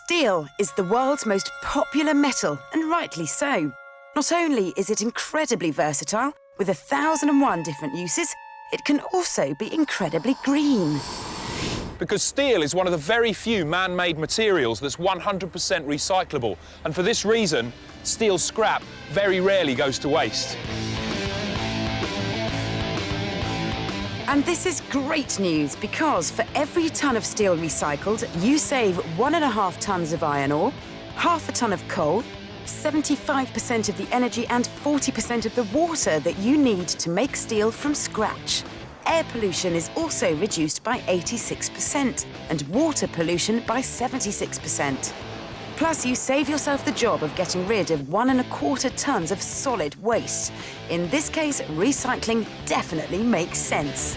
Steel is the world's most popular metal, and rightly so. Not only is it incredibly versatile, with 1,001 different uses, it can also be incredibly green. Because steel is one of the very few man-made materials that's 100% recyclable. And for this reason, steel scrap very rarely goes to waste. And this is great news because for every tonne of steel recycled, you save 1.5 tonnes of iron ore, half a tonne of coal, 75% of the energy and 40% of the water that you need to make steel from scratch. Air pollution is also reduced by 86% and water pollution by 76%. Plus, you save yourself the job of getting rid of 1.25 tonnes of solid waste. In this case, recycling definitely makes sense.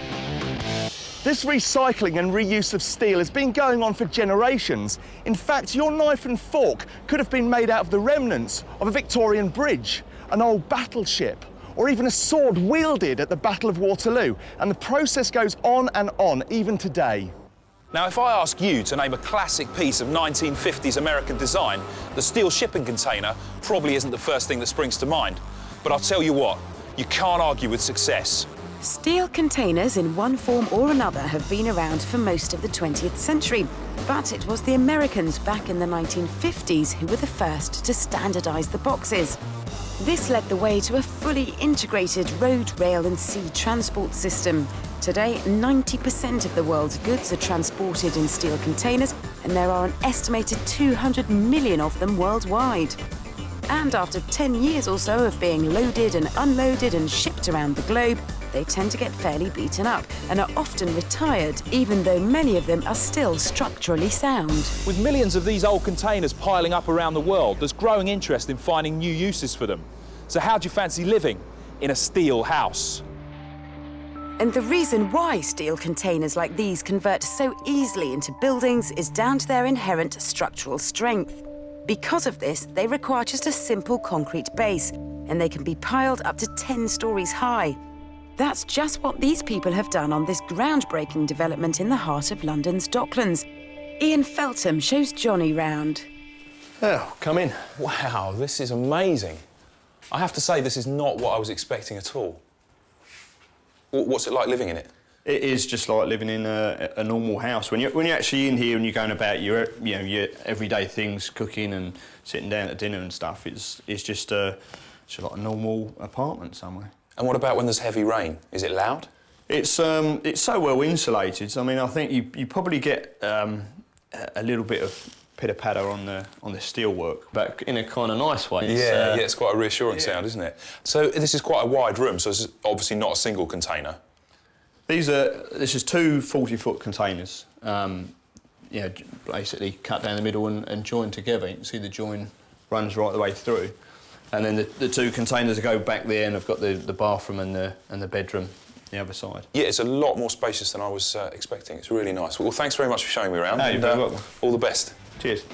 This recycling and reuse of steel has been going on for generations. In fact, your knife and fork could have been made out of the remnants of a Victorian bridge, an old battleship, or even a sword wielded at the Battle of Waterloo. And the process goes on and on, even today. Now, if I ask you to name a classic piece of 1950s American design, the steel shipping container probably isn't the first thing that springs to mind. But I'll tell you what, you can't argue with success. Steel containers in one form or another have been around for most of the 20th century, but it was the Americans back in the 1950s who were the first to standardise the boxes. This led the way to a fully integrated road, rail and sea transport system. Today, 90% of the world's goods are transported in steel containers, and there are an estimated 200 million of them worldwide. And after 10 years or so of being loaded and unloaded and shipped around the globe, they tend to get fairly beaten up and are often retired, even though many of them are still structurally sound. With millions of these old containers piling up around the world, there's growing interest in finding new uses for them. So how do you fancy living in a steel house? And the reason why steel containers like these convert so easily into buildings is down to their inherent structural strength. Because of this, they require just a simple concrete base, and they can be piled up to 10 stories high. That's just what these people have done on this groundbreaking development in the heart of London's Docklands. Ian Feltham shows Johnny round. Oh, come in. Wow, this is amazing. I have to say, this is not what I was expecting at all. What's it like living in it? It is just like living in a normal house. When you're actually in here and you're going about your everyday things, cooking and sitting down at dinner and stuff, it's just like a normal apartment somewhere. And what about when there's heavy rain? Is it loud? It's so well insulated. I mean, I think you probably get a little bit of pitter-patter on the steelwork, but in a kind of nice way. Yeah, it's quite a reassuring sound, isn't it? So this is quite a wide room, so it's obviously not a single container. This is two 40-foot containers, basically cut down the middle and joined together. You can see the join runs right the way through. And then the two containers go back there, and I've got the bathroom and the bedroom the other side. Yeah, it's a lot more spacious than I was expecting. It's really nice. Well, thanks very much for showing me around. No, you're very welcome. All the best. Cheers.